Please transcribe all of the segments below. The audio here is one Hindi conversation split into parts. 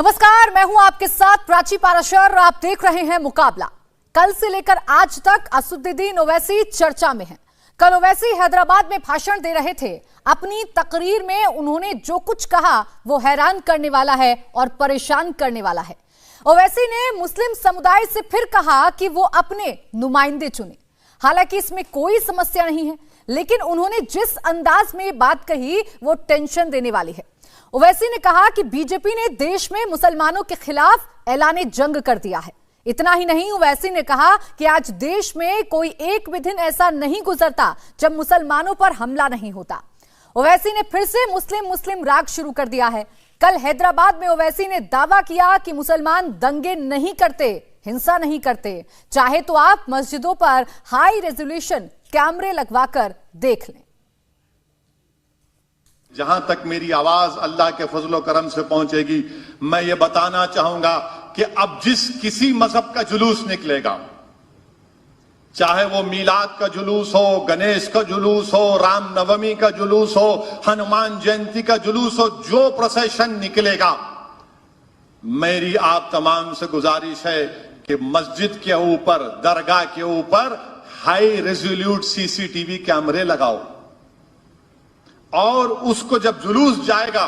नमस्कार, मैं हूं आपके साथ प्राची पाराशर और आप देख रहे हैं मुकाबला। कल से लेकर आज तक असदुद्दीन ओवैसी चर्चा में हैं। कल ओवैसी हैदराबाद में भाषण दे रहे थे। अपनी तकरीर में उन्होंने जो कुछ कहा वो हैरान करने वाला है और परेशान करने वाला है। ओवैसी ने मुस्लिम समुदाय से फिर कहा कि वो अपने नुमाइंदे चुने। हालांकि इसमें कोई समस्या नहीं है, लेकिन उन्होंने जिस अंदाज में ये बात कही वो टेंशन देने वाली है। ओवैसी ने कहा कि बीजेपी ने देश में मुसलमानों के खिलाफ ऐलाने जंग कर दिया है। इतना ही नहीं, ओवैसी ने कहा कि आज देश में कोई एक भी दिन ऐसा नहीं गुजरता जब मुसलमानों पर हमला नहीं होता। ओवैसी ने फिर से मुस्लिम राग शुरू कर दिया है। कल हैदराबाद में ओवैसी ने दावा किया कि मुसलमान दंगे नहीं करते, हिंसा नहीं करते। चाहे तो आप मस्जिदों पर हाई रेजोल्यूशन कैमरे लगवाकर देख लें। जहां तक मेरी आवाज अल्लाह के फजलो करम से पहुंचेगी, मैं ये बताना चाहूंगा कि अब किसी मजहब का जुलूस निकलेगा, चाहे वो मीलाद का जुलूस हो, गणेश का जुलूस हो, रामनवमी का जुलूस हो, हनुमान जयंती का जुलूस हो, जो प्रोसेशन निकलेगा, मेरी आप तमाम से गुजारिश है कि मस्जिद के ऊपर, दरगाह के ऊपर हाई रेजोल्यूट सीसीटीवी कैमरे लगाओ और उसको जब जुलूस जाएगा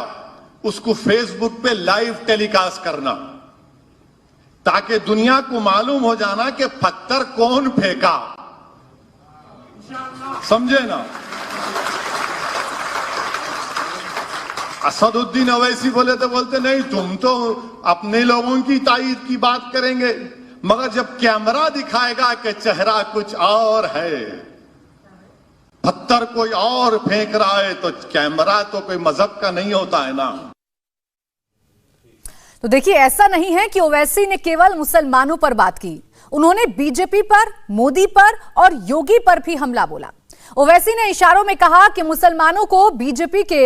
उसको फेसबुक पे लाइव टेलीकास्ट करना, ताकि दुनिया को मालूम हो जाना कि पत्थर कौन फेंका। समझे ना? असदुद्दीन ओवैसी बोले तो बोलते नहीं, तुम तो अपने लोगों की ताईद की बात करेंगे, मगर जब कैमरा दिखाएगा कि चेहरा कुछ और है, पत्थर कोई और फेंक रहा है, तो कैमरा तो कोई मजहब का नहीं होता है ना। तो देखिए, ऐसा नहीं है कि ओवैसी ने केवल मुसलमानों पर बात की। उन्होंने बीजेपी पर, मोदी पर और योगी पर भी हमला बोला। ओवैसी ने इशारों में कहा कि मुसलमानों को बीजेपी के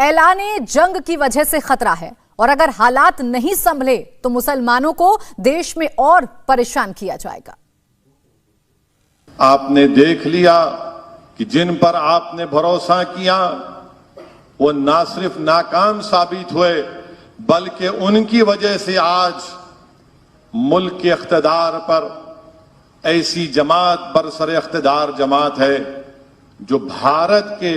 ऐलाने जंग की वजह से खतरा है और अगर हालात नहीं संभले तो मुसलमानों को देश में और परेशान किया जाएगा। आपने देख लिया कि जिन पर आपने भरोसा किया वो ना सिर्फ नाकाम साबित हुए, बल्कि उनकी वजह से आज मुल्क के इख्तिदार पर ऐसी जमात बरसरे इख्तिदार जमात है जो भारत के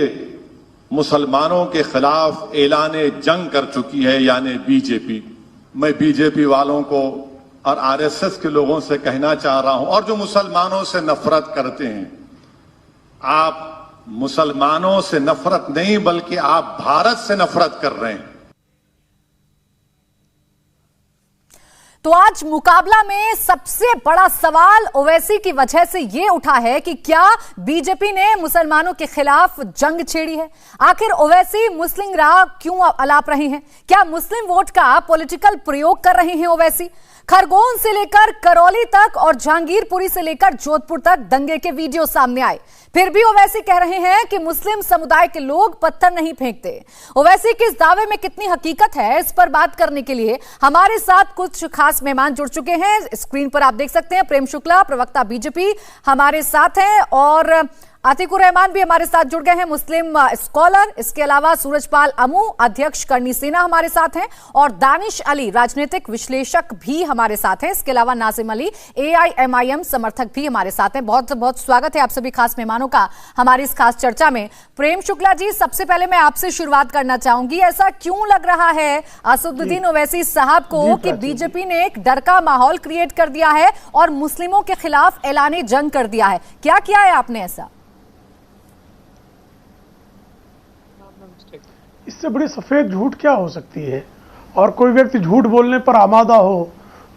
मुसलमानों के खिलाफ ऐलाने जंग कर चुकी है, यानी बीजेपी। मैं बीजेपी वालों को और आरएसएस के लोगों से कहना चाह रहा हूं, और जो मुसलमानों से नफरत करते हैं, आप मुसलमानों से नफरत नहीं बल्कि आप भारत से नफरत कर रहे हैं। तो आज मुकाबला में सबसे बड़ा सवाल ओवैसी की वजह से यह उठा है कि क्या बीजेपी ने मुसलमानों के खिलाफ जंग छेड़ी है। आखिर ओवैसी मुस्लिम राह क्यों अलाप रहे हैं? क्या मुस्लिम वोट का पॉलिटिकल प्रयोग कर रहे हैं ओवैसी? खरगोन से लेकर करौली तक और जहांगीरपुरी से लेकर जोधपुर तक दंगे के वीडियो सामने आए, फिर भी ओवैसी कह रहे हैं कि मुस्लिम समुदाय के लोग पत्थर नहीं फेंकते। ओवैसी के इस दावे में कितनी हकीकत है, इस पर बात करने के लिए हमारे साथ कुछ खास मेहमान जुड़ चुके हैं। स्क्रीन पर आप देख सकते हैं प्रेम शुक्ला, प्रवक्ता बीजेपी, हमारे साथ हैं, और आतिकुर रहमान भी हमारे साथ जुड़ गए हैं, मुस्लिम स्कॉलर। इसके अलावा सूरजपाल अमू, अध्यक्ष करनी सेना हमारे साथ हैं, और दानिश अली, राजनीतिक विश्लेषक भी हमारे साथ हैं। इसके अलावा नाजिम अली, AIMIM समर्थक भी हमारे साथ हैं। बहुत बहुत स्वागत है आप सभी खास मेहमानों का हमारी इस खास चर्चा में। प्रेम शुक्ला जी, सबसे पहले मैं आपसे शुरुआत करना चाहूंगी। ऐसा क्यों लग रहा है असदुद्दीन ओवैसी साहब को कि बीजेपी ने एक डर का माहौल क्रिएट कर दिया है और मुस्लिमों के खिलाफ ऐलाने जंग कर दिया है? क्या किया है आपने ऐसा? इससे बड़ी सफेद झूठ क्या हो सकती है? और कोई व्यक्ति झूठ बोलने पर आमादा हो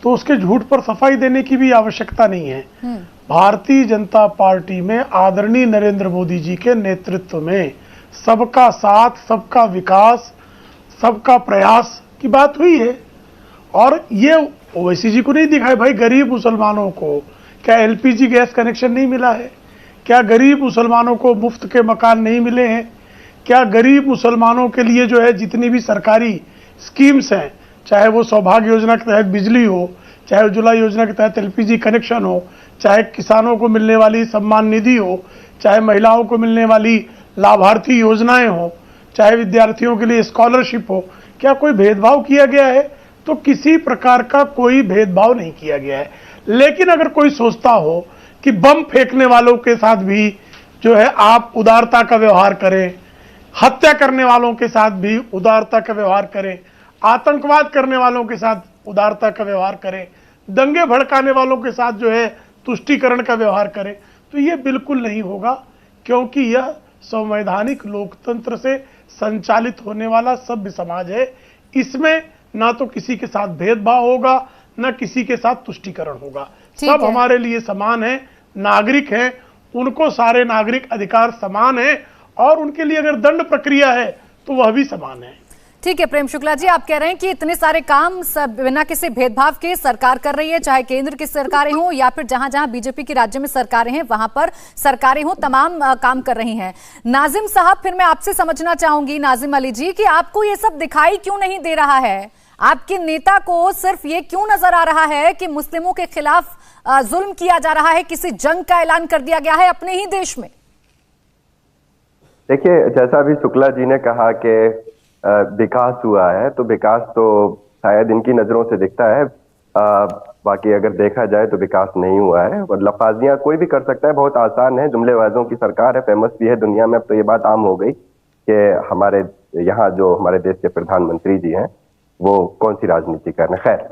तो उसके झूठ पर सफाई देने की भी आवश्यकता नहीं है। भारतीय जनता पार्टी में आदरणीय नरेंद्र मोदी जी के नेतृत्व में सबका साथ, सबका विकास, सबका प्रयास की बात हुई है। और ये ओवैसी जी को नहीं दिखाए भाई, गरीब मुसलमानों को क्या LPG गैस कनेक्शन नहीं मिला है? क्या गरीब मुसलमानों को मुफ्त के मकान नहीं मिले हैं? क्या गरीब मुसलमानों के लिए जो है जितनी भी सरकारी स्कीम्स हैं, चाहे वो सौभाग्य योजना के तहत बिजली हो, चाहे उज्ज्वला योजना के तहत LPG कनेक्शन हो, चाहे किसानों को मिलने वाली सम्मान निधि हो, चाहे महिलाओं को मिलने वाली लाभार्थी योजनाएं हो, चाहे विद्यार्थियों के लिए स्कॉलरशिप हो, क्या कोई भेदभाव किया गया है? तो किसी प्रकार का कोई भेदभाव नहीं किया गया है। लेकिन अगर कोई सोचता हो कि बम फेंकने वालों के साथ भी जो है आप उदारता का व्यवहार करें, हत्या करने वालों के साथ भी उदारता का व्यवहार करें, आतंकवाद करने वालों के साथ उदारता का व्यवहार करें, दंगे भड़काने वालों के साथ जो है तुष्टीकरण का व्यवहार करें, तो ये बिल्कुल नहीं होगा, क्योंकि यह संवैधानिक लोकतंत्र से संचालित होने वाला सभ्य समाज है। इसमें ना तो किसी के साथ भेदभाव होगा, ना किसी के साथ तुष्टीकरण होगा। सब हमारे लिए समान है, नागरिक हैं, उनको सारे नागरिक अधिकार समान है, और उनके लिए अगर दंड प्रक्रिया है तो वह भी समान है। ठीक है प्रेम शुक्ला जी, आप कह रहे हैं कि इतने सारे काम सब बिना किसी भेदभाव के सरकार कर रही है, चाहे केंद्र की सरकारें हों या फिर जहां जहां बीजेपी की राज्य में सरकारें हैं वहां पर सरकारें हों, तमाम काम कर रही हैं। नाजिम साहब, फिर मैं आपसे समझना चाहूंगी, नाजिम अली जी, कि आपको ये सब दिखाई क्यों नहीं दे रहा है? आपके नेता को सिर्फ ये क्यों नजर आ रहा है कि मुस्लिमों के खिलाफ जुल्म किया जा रहा है, किसी जंग का ऐलान कर दिया गया है अपने ही देश में? देखिए, जैसा अभी शुक्ला जी ने कहा कि विकास हुआ है, तो विकास तो शायद इनकी नजरों से दिखता है, बाकी अगर देखा जाए तो विकास नहीं हुआ है। और लफाजियां कोई भी कर सकता है, बहुत आसान है, जुमलेबाजों की सरकार है, फेमस भी है दुनिया में। अब तो ये बात आम हो गई कि हमारे यहाँ जो हमारे देश के प्रधानमंत्री जी हैं वो कौन सी राजनीति कर रहे हैं। खैर,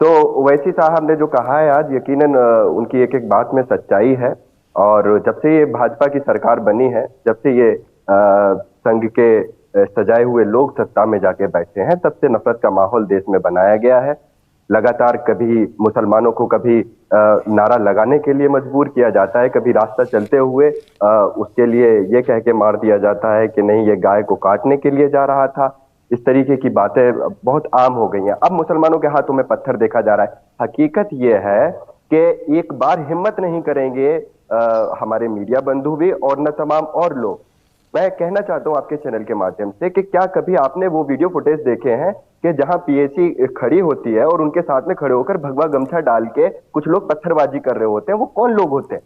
तो ओवैसी साहब ने जो कहा है आज, यकीनन उनकी एक एक बात में सच्चाई है। और जब से ये भाजपा की सरकार बनी है, जब से ये संघ के सजाए हुए लोग सत्ता में जाके बैठे हैं, तब से नफरत का माहौल देश में बनाया गया है। लगातार कभी मुसलमानों को कभी नारा लगाने के लिए मजबूर किया जाता है, कभी रास्ता चलते हुए उसके लिए ये कह के मार दिया जाता है कि नहीं, ये गाय को काटने के लिए जा रहा था। इस तरीके की बातें बहुत आम हो गई हैं। अब मुसलमानों के हाथों में पत्थर देखा जा रहा है। हकीकत ये है कि एक बार हिम्मत नहीं करेंगे हमारे मीडिया बंधु भी और न तमाम और लोग। मैं कहना चाहता हूं आपके चैनल के माध्यम से कि क्या कभी आपने वो वीडियो फुटेज देखे हैं कि जहां पीएसी खड़ी होती है और उनके साथ में खड़े होकर भगवा गमछा डाल के कुछ लोग पत्थरबाजी कर रहे होते हैं? वो कौन लोग होते हैं?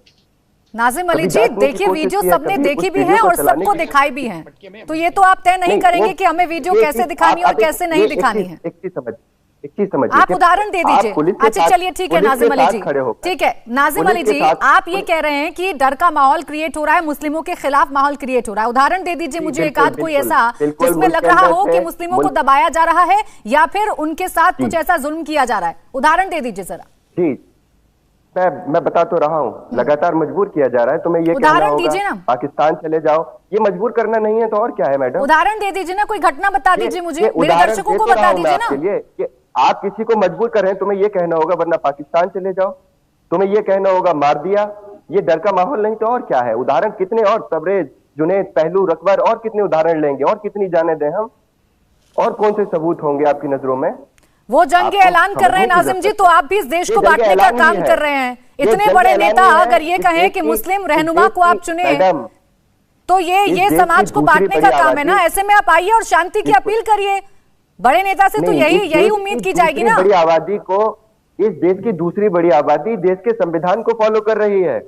नाजिम अली जी, देखिए, वीडियो सबने देखी भी है और सबको दिखाई भी है, तो ये तो आप तय नहीं करेंगे कि हमें वीडियो कैसे दिखानी और कैसे नहीं दिखानी है। एक चीज समझिए, आप उदाहरण दे दीजिए। अच्छा चलिए, ठीक है नाजिम अली जी, ठीक है नाजिम अली जी, आप ये कह रहे हैं कि डर का माहौल क्रिएट हो रहा है, मुस्लिमों के खिलाफ माहौल क्रिएट हो रहा है। उदाहरण दे दीजिए मुझे एक आध कोई ऐसा जिसमें लग रहा हो कि मुस्लिमों को दबाया जा रहा है या फिर उनके साथ कुछ ऐसा जुल्म किया जा रहा है। उदाहरण दे दीजिए जरा। जी, मैं बता तो रहा हूँ, लगातार मजबूर किया जा रहा है। तो मैं ये उदाहरण दीजिए ना। पाकिस्तान चले जाओ, ये मजबूर करना नहीं है तो और क्या है मैडम? उदाहरण दे दीजिए ना, कोई घटना बता दीजिए मुझे, मेरे दर्शकों को बता दीजिए ना। आप किसी को मजबूर कर रहे हैं, तुम्हें ये कहना होगा वरना पाकिस्तान चले जाओ, तुम्हें ये कहना होगा मार दिया। ये डर का माहौल नहीं तो और क्या है? उदाहरण कितने और, तबरेज, जुनैद, पहलू, रकबर, और कितने उदाहरण लेंगे और कितनी जाने दें हम? और कौन से सबूत होंगे आपकी नजरों में? वो जंग ऐलान कर रहे हैं नाजिम जी, तो आप भी इस देश को बांटने का काम कर रहे हैं। इतने बड़े नेता अगर ये कहें कि मुस्लिम रहनुमा को आप चुने, तो ये समाज को बांटने का काम है ना। ऐसे में आप आइए और शांति की अपील करिए। बड़े नेता से तो यही उम्मीद की जाएगी ना। बड़ी आबादी को, इस देश की दूसरी बड़ी आबादी देश के संविधान को फॉलो कर रही है।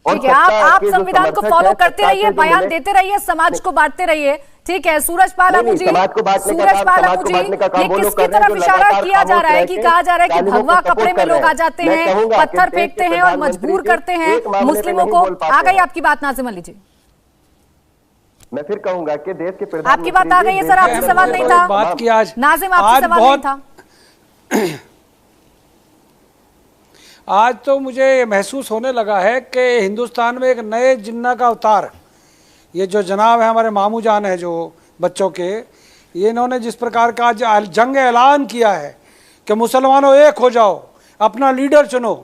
ठीक है, आप संविधान को फॉलो करते रहिए, बयान देते रहिए, समाज को बांटते रहिए। ठीक है, सूरजपाल अबू जी, ये किसकी तरफ इशारा किया जा रहा है कि कहा जा रहा है कि भगवा कपड़े में लोग आ जाते हैं, पत्थर फेंकते हैं और मजबूर करते हैं मुस्लिमों को? आ गई आपकी बात नाजिम अली जी? मैं फिर कहूंगा कि देश के प्रधानमंत्री, आपकी बात आ गई है सर, आपसे सवाल नहीं था बात की आज नाजिम, आपसे सवाल नहीं था। आज तो मुझे महसूस होने लगा है कि हिंदुस्तान में एक नए जिन्ना का अवतार, ये जो जनाब है हमारे मामू जान है जो बच्चों के, ये इन्होंने जिस प्रकार का आज जंग ऐलान किया है कि मुसलमानों एक हो जाओ, अपना लीडर चुनो।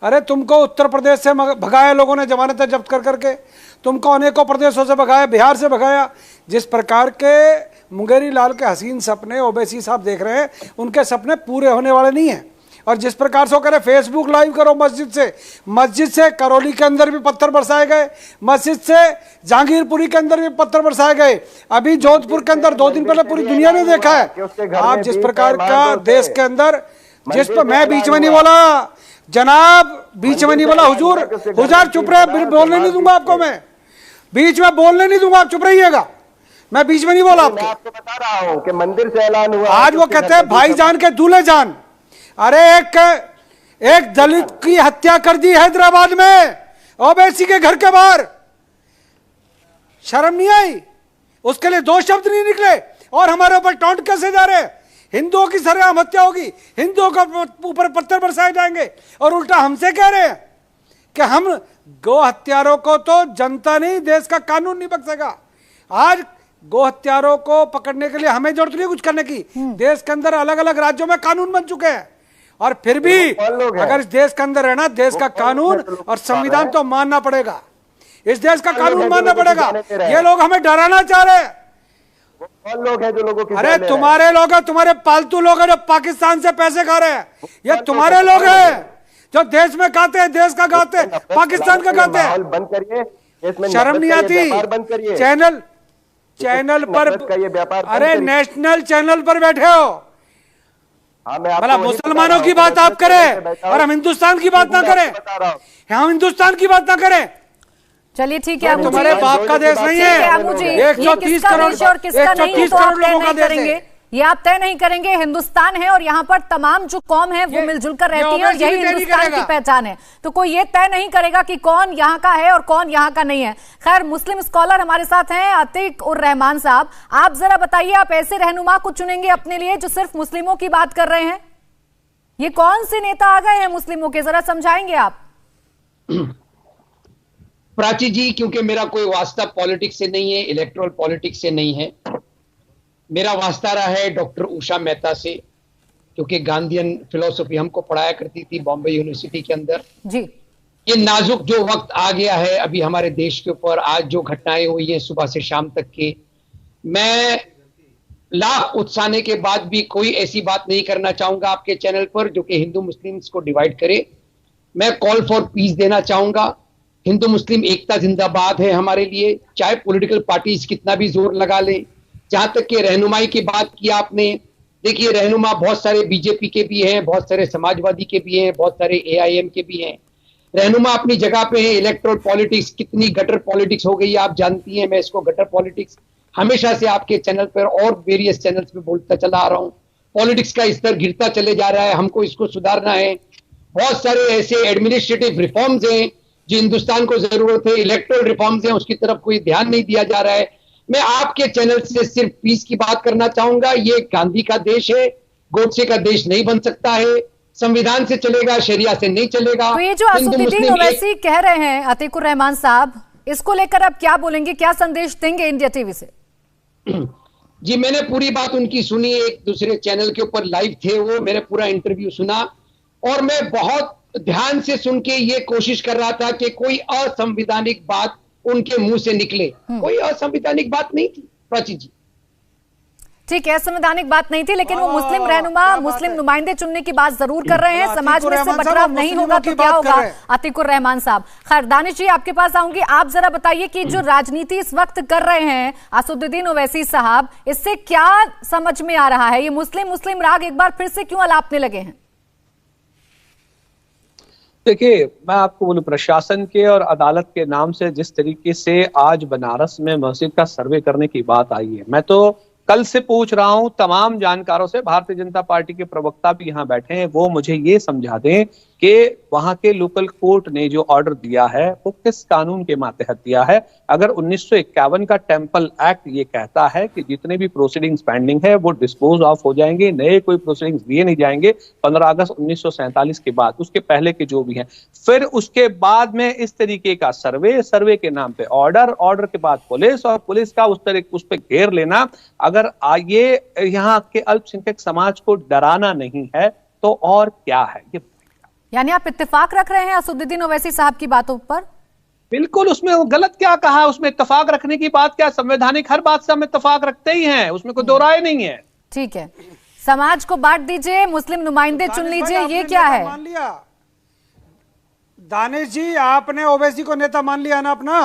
अरे तुमको उत्तर प्रदेश से भगाया लोगों ने जमानतें जब्त कर करके, तुमको अनेकों प्रदेशों से भगाया, बिहार से भगाया। जिस प्रकार के मुंगेरी लाल के हसीन सपने ओवैसी साहब देख रहे हैं, उनके सपने पूरे होने वाले नहीं हैं। और जिस प्रकार से वो कह रहे फेसबुक लाइव करो मस्जिद से करौली के अंदर भी पत्थर बरसाए गए, मस्जिद से जहांगीरपुरी के अंदर भी पत्थर बरसाए गए, अभी जोधपुर के अंदर 2 दिन पहले पूरी दुनिया ने देखा है। आप जिस प्रकार का देश के अंदर, जिस पर मैं बीच में नहीं बोला जनाब, बीच में नहीं बोला हुजूर चुप रहे, बोलने नहीं दूंगा आपको, मैं बीच में बोलने नहीं दूंगा, आप चुप रहिएगा। मैं बीच में नहीं बोला मैं आपको बता रहा हूं कि मंदिर से ऐलान हुआ। आज वो कहते हैं भाईजान के दूल्हे जान। अरे एक दलित की हत्या कर दी हैदराबाद में, ओवैसी के घर के बाहर। शर्म नहीं आई? उसके लिए 2 शब्द नहीं निकले और हमारे ऊपर टॉन्ट कैसे जा रहे हैं। हिंदुओं की सरेआम हत्या होगी, हिंदुओं के ऊपर पत्थर बरसाए जाएंगे और उल्टा हमसे कह रहे हैं कि हम गो हत्यारों को तो जनता नहीं, देश का कानून नहीं बख्शेगा। आज गो हत्यारों को पकड़ने के लिए हमें जरूरत नहीं कुछ करने की। देश के अंदर अलग अलग राज्यों में कानून बन चुके हैं और फिर भी अगर इस देश के अंदर रहना, देश का कानून और संविधान तो मानना पड़ेगा। इस देश का कानून मानना पड़ेगा। ये लोग हमें डराना चाह रहे हैं। कौन लोग हैं जो लोगों की? अरे तुम्हारे लोग हैं, तुम्हारे पालतू लोग हैं जो पाकिस्तान से पैसे खा रहे हैं। ये तुम्हारे लोग हैं जो देश में गाते हैं, देश का गाते हैं, पाकिस्तान का गाते हैं। बंद करिए। शर्म नहीं आती? चैनल पर, अरे नेशनल चैनल पर बैठे हो, भला मुसलमानों की बात आप करें और हम हिंदुस्तान की बात ना करें। हम हिंदुस्तान की बात ना करें। चलिए ठीक है, तुम्हारे बाप का देश नहीं है। 130 करोड़ और किसका नहीं तो आप तय नहीं करेंगे, ये आप तय नहीं करेंगे। हिंदुस्तान है और यहाँ पर तमाम जो कौम है वो मिलजुल कर रहती है और यही हिंदुस्तान की पहचान है। तो कोई ये तय नहीं करेगा कि कौन यहाँ का है और कौन यहाँ का नहीं है। खैर, मुस्लिम स्कॉलर हमारे साथ हैं अतीक उर रहमान साहब। आप जरा बताइए, आप ऐसे रहनुमा को चुनेंगे अपने लिए जो सिर्फ मुस्लिमों की बात कर रहे हैं? ये कौन से नेता आ गए हैं मुस्लिमों के, जरा समझाएंगे आप? प्राची जी, क्योंकि मेरा कोई वास्ता पॉलिटिक्स से नहीं है, इलेक्टोरल पॉलिटिक्स से नहीं है, मेरा वास्ता रहा है डॉक्टर उषा मेहता से, क्योंकि गांधीयन फिलोसफी हमको पढ़ाया करती थी बॉम्बे यूनिवर्सिटी के अंदर जी। ये नाजुक जो वक्त आ गया है अभी हमारे देश के ऊपर, आज जो घटनाएं हुई हैं सुबह से शाम तक के, मैं लाख उत्साहने के बाद भी कोई ऐसी बात नहीं करना चाहूंगा आपके चैनल पर जो कि हिंदू मुस्लिम्स को डिवाइड करे। मैं कॉल फॉर पीस देना चाहूंगा। हिंदू मुस्लिम एकता जिंदाबाद है हमारे लिए, चाहे पॉलिटिकल पार्टीज कितना भी जोर लगा ले। जहां तक कि रहनुमाई की बात की आपने, देखिए रहनुमा बहुत सारे बीजेपी के भी हैं, बहुत सारे समाजवादी के भी हैं, बहुत सारे एआईएम के भी हैं। रहनुमा अपनी जगह पे है। इलेक्टोरल पॉलिटिक्स कितनी गटर पॉलिटिक्स हो गई आप जानती हैं। मैं इसको गटर पॉलिटिक्स हमेशा से आपके चैनल पर और वेरियस चैनल्स पे बोलता चला आ रहा हूँ। पॉलिटिक्स का स्तर गिरता चले जा रहा है, हमको इसको सुधारना है। बहुत सारे ऐसे एडमिनिस्ट्रेटिव रिफॉर्म्स हैं जो हिंदुस्तान को जरूरत है, इलेक्टोरल रिफॉर्म्स हैं, उसकी तरफ कोई ध्यान नहीं दिया जा रहा है। मैं आपके चैनल से सिर्फ पीस की बात करना चाहूंगा। ये गांधी का देश है, गोडसे का देश नहीं बन सकता है। संविधान से चलेगा, शरिया से नहीं चलेगा। तो ये जो असदुद्दीन ओवैसी कह रहे हैं अतीक उर रहमान साहब, इसको लेकर आप क्या बोलेंगे, क्या संदेश देंगे इंडिया टीवी से? जी, मैंने पूरी बात उनकी सुनी, एक दूसरे चैनल के ऊपर लाइव थे वो, मैंने पूरा इंटरव्यू सुना और मैं बहुत ध्यान से सुन के ये कोशिश कर रहा था कि कोई असंवैधानिक बात उनके मुंह से निकले। कोई असंवैधानिक बात नहीं थी प्राची जी। ठीक है, संवैधानिक बात नहीं थी, लेकिन वो मुस्लिम रहनुमा, मुस्लिम नुमाइंदे चुनने की बात जरूर कर रहे हैं। समाज में से बटराव नहीं होगा तो क्या होगा? अतीक उर रहमान साहब। खैर, दानिश जी आपके पास आऊंगी। आप जरा बताइए कि जो राजनीति इस वक्त कर रहे हैं असदुद्दीन ओवैसी साहब, इससे क्या समझ में आ रहा है? ये मुस्लिम मुस्लिम राग एक बार फिर से क्यों अलापने लगे हैं? देखिए, मैं आपको बोलूं, प्रशासन के और अदालत के नाम से जिस तरीके से आज बनारस में मस्जिद का सर्वे करने की बात आई है, मैं तो कल से पूछ रहा हूं तमाम जानकारों से, भारतीय जनता पार्टी के प्रवक्ता भी यहाँ बैठे हैं, वो मुझे ये समझा दें कि वहां के लोकल कोर्ट ने जो ऑर्डर दिया है वो किस कानून के मातहत दिया है। अगर 1951 का टेम्पल एक्ट ये कहता है कि जितने भी प्रोसीडिंग्स पेंडिंग है वो डिस्पोज ऑफ हो जाएंगे, नए कोई प्रोसीडिंग्स दिए नहीं जाएंगे 15 अगस्त 1947 के बाद, उसके पहले के जो भी हैं। फिर उसके बाद में इस तरीके का सर्वे के नाम पे ऑर्डर के बाद पुलिस, और पुलिस का उस पर घेर लेना, अगर ये यहाँ के अल्पसंख्यक समाज को डराना नहीं है तो और क्या है? ये यानी आप इत्तेफाक रख रहे हैं असदुद्दीन ओवैसी साहब की बातों पर? बिल्कुल, उसमें गलत क्या कहा है? उसमें इत्तेफाक रखने की बात क्या? संवैधानिक हर बात से हम इत्तेफाक रखते ही हैं, उसमें कोई दो राय नहीं है। ठीक है, समाज को बांट दीजिए, मुस्लिम नुमाइंदे चुन लीजिए, ये क्या है? मान लिया दानिश जी, आपने ओवैसी को नेता मान लिया ना अपना?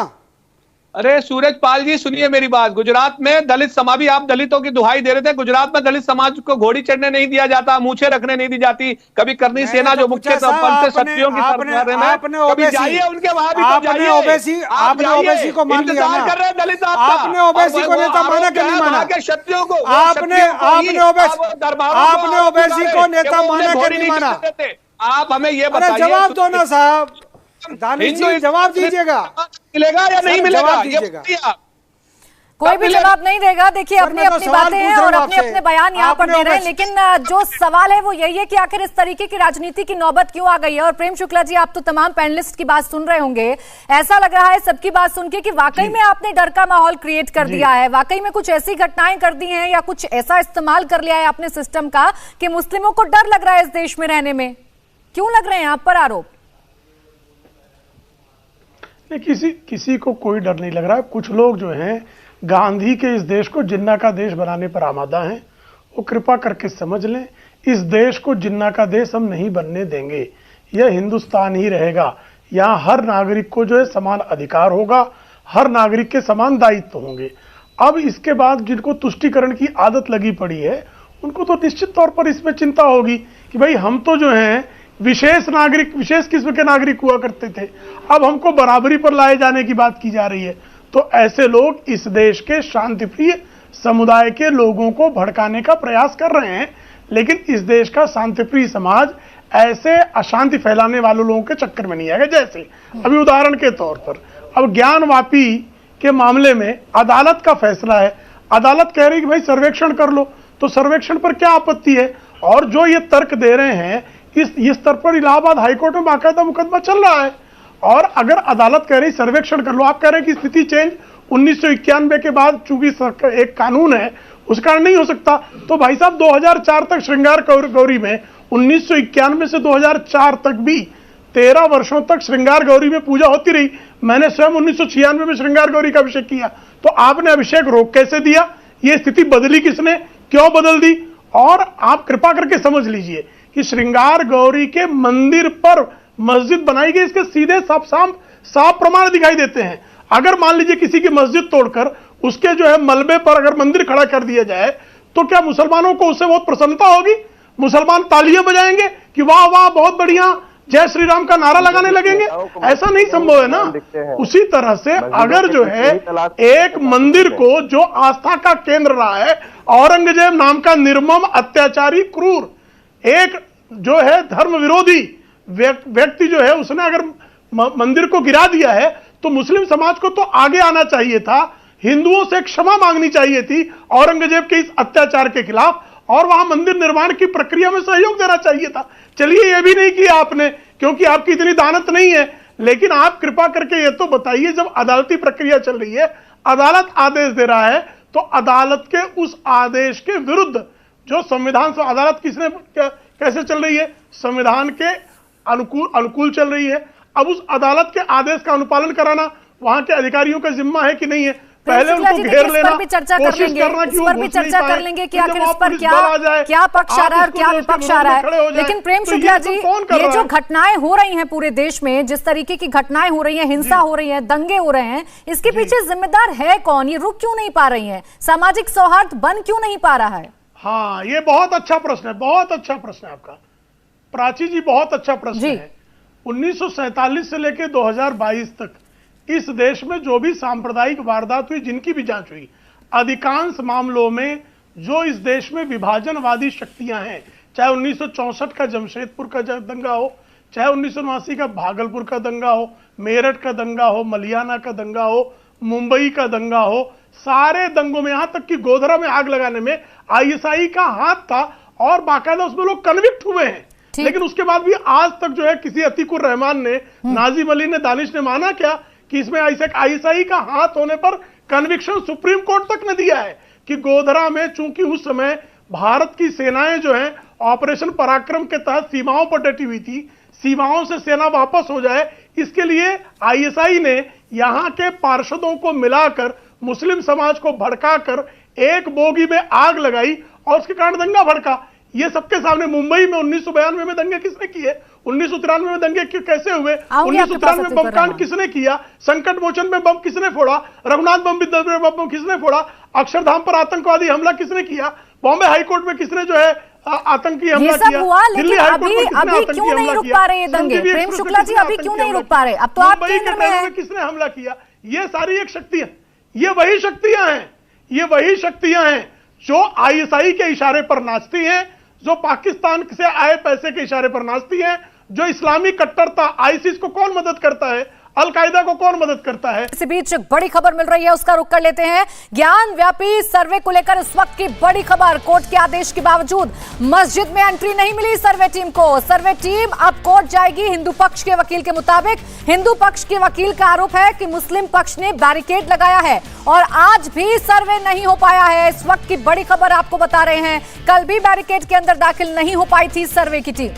अरे सूरजपाल जी सुनिए मेरी बात। गुजरात में दलित समाज, भी आप दलितों की दुहाई दे रहे थे, गुजरात में दलित समाज को घोड़ी चढ़ने नहीं दिया जाता, मूछें रखने नहीं दी जाती। कबी करनी सेना जो मुख्य तौर पर क्षत्रियों की कभी जाइए उनके वहां भी, तो जाइए। आपने ओबीसी को मान लिया ना, कर रहे हैं दलित, आपने ओबीसी को नेता माना कि नहीं माना? क्षत्रियों को आपने ओबीसी को नेता माना कि नहीं माना? आप हमें ये बताइए, जवाब दो ना साहब, दानिश जी जवाब दीजिएगा। मिलेगा या नहीं मिलेगा? कोई भी जवाब नहीं देगा। देखिए अपनी अपनी बातें हैं और अपने अपने बयान यहाँ पर दे रहे हैं, लेकिन जो सवाल है वो यही है कि आखिर इस तरीके की राजनीति की नौबत क्यों आ गई है। और प्रेम शुक्ला जी, आप तो तमाम पैनलिस्ट की बात सुन रहे होंगे, ऐसा लग रहा है सबकी बात सुन के कि वाकई में आपने डर का माहौल क्रिएट कर दिया है, वाकई में कुछ ऐसी घटनाएं कर दी हैं या कुछ ऐसा इस्तेमाल कर लिया है आपने सिस्टम का कि मुस्लिमों को डर लग रहा है इस देश में रहने में। क्यों लग रहे हैं आप पर आरोप? किसी को कोई डर नहीं लग रहा है। कुछ लोग जो हैं गांधी के इस देश को जिन्ना का देश बनाने पर आमादा हैं। वो कृपा करके समझ लें, इस देश को जिन्ना का देश हम नहीं बनने देंगे। यह हिंदुस्तान ही रहेगा। यहाँ हर नागरिक को जो है समान अधिकार होगा, हर नागरिक के समान दायित्व होंगे। अब इसके बाद जिनको तुष्टीकरण की आदत लगी पड़ी है, उनको तो निश्चित तौर पर इसमें चिंता होगी कि भाई हम तो जो है विशेष नागरिक, विशेष किस्म के नागरिक हुआ करते थे, अब हमको बराबरी पर लाए जाने की बात की जा रही है। तो ऐसे लोग इस देश के शांतिप्रिय समुदाय के लोगों को भड़काने का प्रयास कर रहे हैं, लेकिन इस देश का शांतिप्रिय समाज ऐसे अशांति फैलाने वाले लोगों के चक्कर में नहीं आएगा। जैसे अभी उदाहरण के तौर पर अब ज्ञानवापी के मामले में अदालत का फैसला है, अदालत कह रही कि भाई सर्वेक्षण कर लो, तो सर्वेक्षण पर क्या आपत्ति है? और जो ये तर्क दे रहे हैं इस स्तर पर इलाहाबाद हाईकोर्ट में बाकायदा मुकदमा चल रहा है। और अगर अदालत कह रही सर्वेक्षण कर लो, आप कह रहे हैं कि स्थिति चेंज 1991 के बाद चूंकि एक कानून है उस कारण नहीं हो सकता, तो भाई साहब 2004 तक श्रृंगार गौरी में, 1991 से 2004 तक भी 13 वर्षों तक श्रृंगार गौरी में पूजा होती रही। मैंने स्वयं 1996 में श्रृंगार गौरी का अभिषेक किया, तो आपने अभिषेक रोक कैसे दिया? ये स्थिति बदली किसने, क्यों बदल दी? और आप कृपा करके समझ लीजिए कि श्रृंगार गौरी के मंदिर पर मस्जिद बनाई गई, इसके सीधे साफ प्रमाण दिखाई देते हैं। अगर मान लीजिए किसी की मस्जिद तोड़कर उसके जो है मलबे पर अगर मंदिर खड़ा कर दिया जाए, तो क्या मुसलमानों को उससे बहुत प्रसन्नता होगी? मुसलमान तालियां बजाएंगे कि वाह वाह बहुत बढ़िया, जय श्री राम का नारा लगाने लगेंगे? ऐसा नहीं संभव है ना। उसी तरह से अगर जो है एक मंदिर को जो आस्था का केंद्र रहा है, औरंगजेब नाम का निर्मम अत्याचारी क्रूर एक जो है धर्म विरोधी व्यक्ति जो है, उसने अगर मंदिर को गिरा दिया है, तो मुस्लिम समाज को तो आगे आना चाहिए था, हिंदुओं से क्षमा मांगनी चाहिए थी औरंगजेब के इस अत्याचार के खिलाफ, और वहां मंदिर निर्माण की प्रक्रिया में सहयोग देना चाहिए था। चलिए ये भी नहीं किया आपने, क्योंकि आपकी इतनी दानत नहीं है, लेकिन आप कृपा करके ये तो बताइए, जब अदालती प्रक्रिया चल रही है, अदालत आदेश दे रहा है, तो अदालत के उस आदेश के विरुद्ध जो संविधान से अदालत किसने कैसे चल रही है? संविधान के अनुकूल चल रही है। अब उस अदालत के आदेश का अनुपालन कराना वहां के अधिकारियों का जिम्मा है कि नहीं है? पहले उनको घेर लेना, कोशिश करना कि वो भी चर्चा कर लेंगे कि आखिर इस पर क्या पक्ष आ रहा है और क्या विपक्ष आ रहा है। लेकिन प्रेम शुक्ला जी, ये जो घटनाएं हो रही हैं पूरे देश में, जिस तरीके की घटनाएं हो रही हैं, हिंसा हो रही है, दंगे हो रहे हैं, इसके पीछे जिम्मेदार है कौन? ये रुक क्यों नहीं पा रही है? सामाजिक सौहार्द बन क्यों नहीं पा रहा है? हाँ, ये बहुत अच्छा प्रश्न है, बहुत अच्छा प्रश्न है आपका प्राची जी, बहुत अच्छा प्रश्न है। 1947 से लेकर 2022 तक इस देश में जो भी सांप्रदायिक वारदात हुई, जिनकी भी जांच हुई, अधिकांश मामलों में जो इस देश में विभाजनवादी शक्तियां हैं, चाहे 1964 का जमशेदपुर का दंगा हो, चाहे 1979 का भागलपुर का दंगा हो, मेरठ का दंगा हो, मलियाना का दंगा हो, मुंबई का दंगा हो, सारे दंगों में, यहां तक कि गोधरा में आग लगाने में आईएसआई का हाथ था और बाकायदा उसमें लोग कन्विक्ट हुए हैं। लेकिन उसके बाद भी आज तक जो है किसी अतीकुर रहमान ने, नाजिम अली ने, दानिश ने माना क्या कि इसमें आईएसआई का हाथ होने पर कन्विक्शन सुप्रीम कोर्ट तक ने दिया है कि गोधरा में चूंकि उस समय भारत की सेनाएं जो है ऑपरेशन पराक्रम के तहत सीमाओं पर डटी हुई थी, सीमाओं से सेना वापस हो जाए, इसके लिए आईएसआई ने यहां के पार्षदों को मिलाकर मुस्लिम समाज को भड़काकर एक बोगी में आग लगाई और उसके कारण दंगा भड़का। ये सबके सामने। मुंबई में 1992 में दंगे किसने किए? 1993 में दंगे कैसे हुए, आऊंगी आपके पास 1993 में बम कांड किसने किया, संकट मोचन में बम किसने फोड़ा, रघुनाथ बम किसने फोड़ा, अक्षरधाम पर आतंकवादी हमला किसने किया, बॉम्बे हाईकोर्ट में किसने जो है आतंकी हमला किया, दिल्ली हाईकोर्ट में किसने आतंकी हमला किया, दंगे प्रेम शुक्ला जी अभी क्यों नहीं रुक पा रहे, अब तो आप केंद्र में हैं, किसने हमला किया। ये सारी एक शक्तियां, ये वही शक्तियां हैं जो आईएसआई के इशारे पर नाचती हैं, जो पाकिस्तान से आए पैसे के इशारे पर नाचती हैं, जो इस्लामी कट्टरता, आईसिस को कौन मदद करता है, अल-कायदा को कौन मदद करता है। इसी बीच बड़ी खबर मिल रही है, उसका रुख कर लेते हैं। ज्ञान व्यापी सर्वे को लेकर इस वक्त की बड़ी खबर, कोर्ट के आदेश के बावजूद मस्जिद में एंट्री नहीं मिली सर्वे टीम को। सर्वे टीम अब कोर्ट जाएगी। हिंदू पक्ष के वकील के मुताबिक, हिंदू पक्ष के वकील का आरोप है कि मुस्लिम पक्ष ने बैरिकेड लगाया है और आज भी सर्वे नहीं हो पाया है। इस वक्त की बड़ी खबर आपको बता रहे हैं, कल भी बैरिकेड के अंदर दाखिल नहीं हो पाई थी सर्वे की टीम।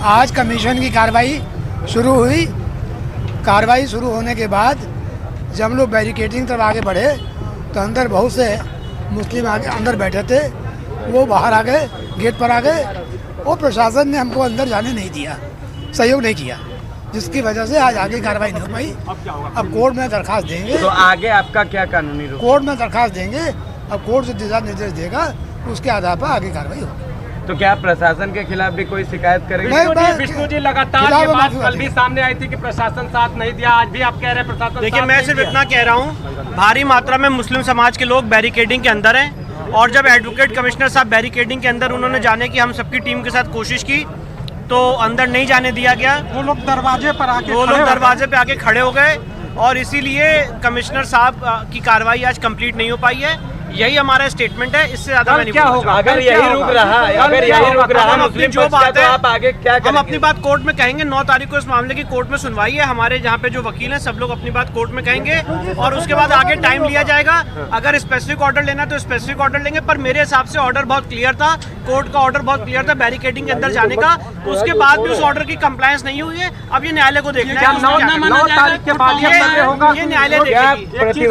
आज कमीशन की कार्रवाई शुरू हुई। कार्रवाई शुरू होने के बाद जब हम लोग बैरिकेडिंग तरफ आगे बढ़े तो अंदर बहुत से मुस्लिम आगे अंदर बैठे थे, वो बाहर आ गए, गेट पर आ गए और प्रशासन ने हमको अंदर जाने नहीं दिया, सहयोग नहीं किया, जिसकी वजह से आज आगे कार्रवाई नहीं हो पाई। अब कोर्ट में दरखास्त देंगे। तो आगे आपका क्या कानूनी रूप? कोर्ट में दरखास्त देंगे, अब कोर्ट जो दिशा निर्देश देगा उसके आधार पर आगे कार्रवाई होगी। तो क्या प्रशासन के खिलाफ भी कोई शिकायत करेंगे? विष्णु जी लगातार ये बात कल भी सामने आई थी कि प्रशासन साथ नहीं दिया, आज भी आप कह रहे हैं प्रशासन। देखिए, मैं सिर्फ इतना कह रहा हूँ, भारी मात्रा में मुस्लिम समाज के लोग बैरिकेडिंग के अंदर हैं और जब एडवोकेट कमिश्नर साहब बैरिकेडिंग के अंदर उन्होंने जाने की हम सबकी टीम के साथ कोशिश की तो अंदर नहीं जाने दिया गया। वो लोग दरवाजे पे आके खड़े हो गए और इसीलिए कमिश्नर साहब की कार्रवाई आज कंप्लीट नहीं हो पाई है। यही हमारा स्टेटमेंट है, इससे ज्यादा मैं नहीं क्या होगा अगर यही रुक रहा है, मुस्लिम जो बात है आप आगे क्या करेंगे? हम अपनी बात कोर्ट में कहेंगे। 9 तारीख को इस मामले की कोर्ट में सुनवाई है। हमारे जहाँ पे जो वकील हैं सब लोग अपनी बात कोर्ट में कहेंगे और उसके बाद आगे टाइम लिया जाएगा। अगर स्पेसिफिक ऑर्डर लेना तो स्पेसिफिक ऑर्डर लेंगे, पर मेरे हिसाब से ऑर्डर बहुत क्लियर था, कोर्ट का ऑर्डर बहुत क्लियर था बैरिकेडिंग के अंदर जाने का। उसके बाद भी उस ऑर्डर की कंप्लायंस नहीं हुई है। अब ये न्यायालय को देखना है, 9 तारीख के बाद ये न्यायालय देखेगी।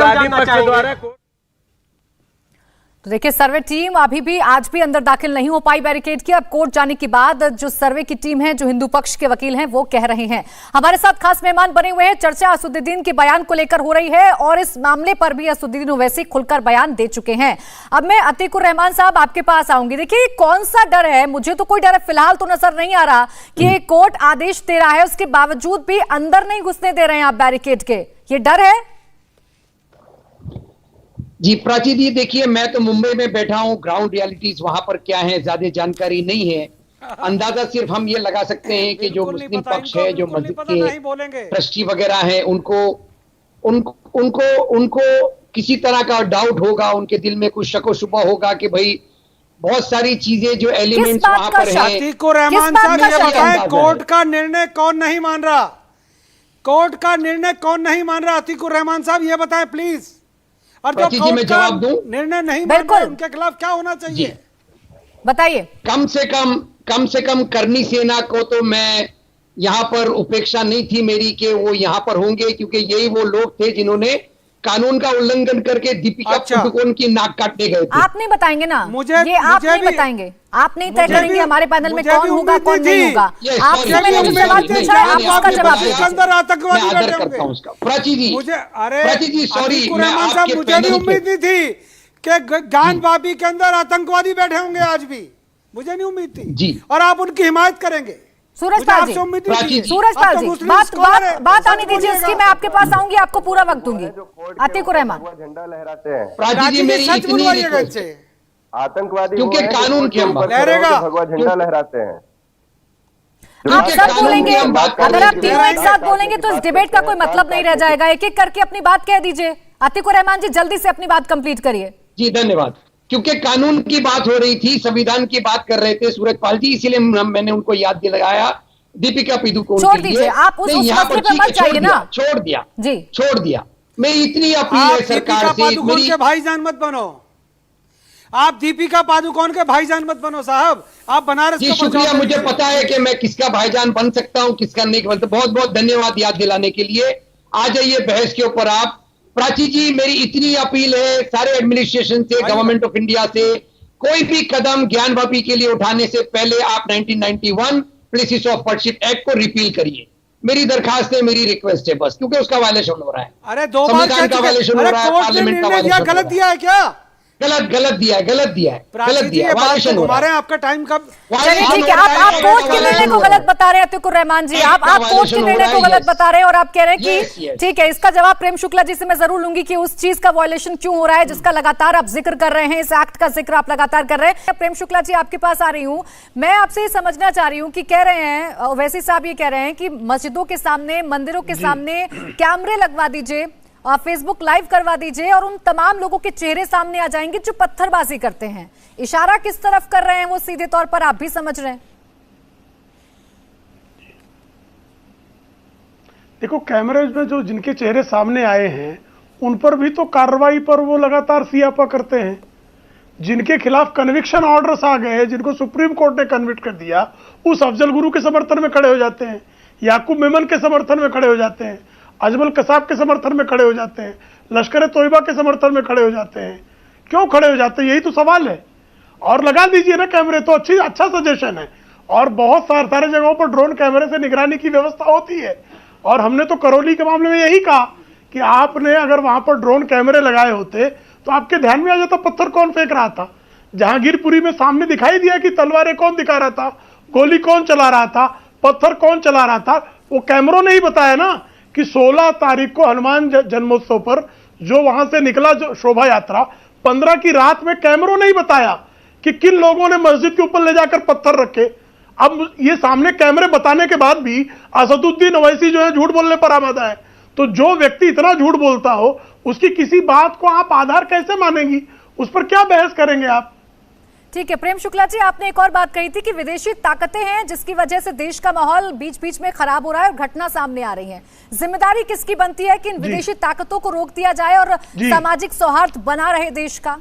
तो देखिए, सर्वे टीम अभी भी आज भी अंदर दाखिल नहीं हो पाई बैरिकेड की। अब कोर्ट जाने के बाद जो सर्वे की टीम है, जो हिंदू पक्ष के वकील हैं, वो कह रहे हैं। हमारे साथ खास मेहमान बने हुए हैं। चर्चा असदुद्दीन के बयान को लेकर हो रही है और इस मामले पर भी असदुद्दीन ओवैसी खुलकर बयान दे चुके हैं। अब मैं अतीकुर रहमान साहब आपके पास आऊंगी। देखिए, कौन सा डर है, मुझे तो कोई डर फिलहाल तो नजर नहीं आ रहा कि कोर्ट आदेश दे रहा है, उसके बावजूद भी अंदर नहीं घुसने दे रहे हैं आप बैरिकेड के, ये डर है? जी प्राची जी, देखिए मैं तो मुंबई में बैठा हूँ, ग्राउंड रियलिटीज वहां पर क्या है ज्यादा जानकारी नहीं है। अंदाजा सिर्फ हम ये लगा सकते हैं कि जो मुस्लिम पक्ष है, जो मस्जिद के ट्रस्टी वगैरह हैं, उनको किसी तरह का डाउट होगा, उनके दिल में कुछ शक व शुबा होगा कि भाई बहुत सारी चीजें जो एलिमेंट्स वहां पर है। अतीकुर रहमान साहब ये बताएं, कोर्ट का निर्णय कौन नहीं मान रहा? कोर्ट का निर्णय कौन नहीं मान रहा? अतीकुर रहमान साहब ये बताएं प्लीज। और जो मैं जवाब दूं, निर्णय नहीं मान रहे उनके खिलाफ क्या होना चाहिए, बताइए। कम से कम करनी सेना को तो मैं यहाँ पर उपेक्षा नहीं थी मेरी कि वो यहाँ पर होंगे, क्योंकि यही वो लोग थे जिन्होंने कानून का उल्लंघन करके दीपिका पादुकोण की नाक काटने गए थे। आप नहीं बताएंगे ना, मुझे आप नहीं बताएंगे, आप नहीं तय करेंगे हमारे पैनल में कौन होगा कौन नहीं होगा। आपसे मैंने जो सवाल पूछा है आप उसका जवाब दीजिए। प्राची जी सॉरी, मुझे भी उम्मीद नहीं थी कि ज्ञान भाभी के अंदर आतंकवादी बैठे होंगे, आज भी मुझे नहीं उम्मीद थी जी, और आप उनकी हिमायत करेंगे। सूरजपाल जी, सूरजपाल जी, बात आने दीजिए उसकी, मैं आपके पास आऊंगी, आपको पूरा वक्त दूंगी। अतीकुर रहमान, झंडा लहराते हैं प्राची जी, मेरी इतनी आतंकवादी, क्योंकि कानून के भगवा झंडा लहराते हैं। आप सब बोलेंगे, अगर आप तीनों एक साथ बोलेंगे तो इस डिबेट का कोई मतलब नहीं रह जाएगा। एक एक करके अपनी बात कह दीजिए। अतीकुर रहमान जी, जल्दी से अपनी बात कंप्लीट करिए। जी धन्यवाद। क्योंकि कानून की बात हो रही थी, संविधान की बात कर रहे थे सूरजपाल जी, इसीलिए मैंने उनको याद दिलाया दीपिका पादुकोण छोड़ दीजिए, आप उस मसले पे मत जाइए ना। छोड़ दिया जी, छोड़ दिया। मैं इतनी अपील है सरकार से, पादुकोण के भाईजान मत बनो, आप दीपिका पादुकोण के भाईजान मत बनो साहब, आप बनारस जी शुक्रिया। मुझे पता है कि मैं किसका भाईजान बन सकता हूँ, किसका नहीं बन सकता। बहुत बहुत धन्यवाद याद दिलाने के लिए। आ जाइए बहस के ऊपर आप। प्राची जी, मेरी इतनी अपील है सारे एडमिनिस्ट्रेशन से, गवर्नमेंट ऑफ इंडिया से, कोई भी कदम ज्ञानवापी के लिए उठाने से पहले आप 1991 प्लेसिस ऑफ वर्शिप एक्ट को रिपील करिए। मेरी दरखास्त है, मेरी रिक्वेस्ट है बस, क्योंकि उसका वायलेशन हो रहा है। अरे 2 बार संविधान का वायलेशन हो रहा है, पार्लियामेंट का वायलेशन गलत दिया है क्या? गलत दिया है। हमारे आपका टाइम कब? चलिए ठीक है, आप कोर्ट के निर्णय को गलत बता रहे हैं अतिकुर रहमान जी, आप कोर्ट के निर्णय को गलत बता रहे हैं और आप कह रहे हैं कि ठीक है, इसका जवाब प्रेम शुक्ला जी से मैं जरूर लूंगी कि उस चीज का वायलेशन क्यों हो रहा है जिसका लगातार आप जिक्र कर रहे हैं, इस एक्ट का जिक्र आप लगातार कर रहे हैं। प्रेम शुक्ला जी आपके पास आ रही हूँ, मैं आपसे ये समझना चाह रही हूँ कि कह रहे हैं ओवैसी साहब, ये कह रहे हैं कि मस्जिदों के सामने, मंदिरों के सामने कैमरे लगवा दीजिए, फेसबुक लाइव करवा दीजिए और उन तमाम लोगों के चेहरे सामने आ जाएंगे जो पत्थरबाजी करते हैं। इशारा किस तरफ कर रहे हैं वो सीधे तौर पर आप भी समझ रहे हैं। देखो, कैमरेज में जो जिनके चेहरे सामने आए हैं उन पर भी तो कार्रवाई पर वो लगातार सियापा करते हैं। जिनके खिलाफ कन्विक्शन ऑर्डर्स आ गए, जिनको सुप्रीम कोर्ट ने कन्विक्ट कर दिया, उस अफजल गुरु के समर्थन में खड़े हो जाते हैं, याकूब मेमन के समर्थन में खड़े हो जाते हैं, अजमल कसाब के समर्थन में खड़े हो जाते हैं, लश्कर तोयबा के समर्थन में खड़े हो जाते हैं। क्यों खड़े हो जाते हैं, यही तो सवाल है। और लगा दीजिए ना कैमरे, तो अच्छा सजेशन है। और बहुत सारे जगहों पर ड्रोन कैमरे से निगरानी की व्यवस्था होती है। और हमने तो करौली के मामले में यही कहा कि आपने अगर वहां पर ड्रोन कैमरे लगाए होते तो आपके ध्यान में आ जाता पत्थर कौन फेंक रहा था। जहांगीरपुरी में सामने दिखाई दिया कि तलवारें कौन दिखा रहा था, गोली कौन चला रहा था, पत्थर कौन चला रहा था। वो कैमरों ने ही बताया ना कि 16 तारीख को हनुमान जन्मोत्सव पर जो वहां से निकला जो शोभा यात्रा, 15 की रात में कैमरों ने ही बताया कि किन लोगों ने मस्जिद के ऊपर ले जाकर पत्थर रखे। अब ये सामने कैमरे बताने के बाद भी असदुद्दीन ओवैसी जो है झूठ बोलने पर आमादा है। तो जो व्यक्ति इतना झूठ बोलता हो उसकी किसी बात को आप आधार कैसे मानेंगी, उस पर क्या बहस करेंगे आप। ठीक है प्रेम शुक्ला जी, आपने एक और बात कही थी कि विदेशी ताकतें हैं जिसकी वजह से देश का माहौल बीच बीच में खराब हो रहा है और घटना सामने आ रही है। जिम्मेदारी किसकी बनती है कि इन विदेशी ताकतों को रोक दिया जाए और सामाजिक सौहार्द बना रहे देश का?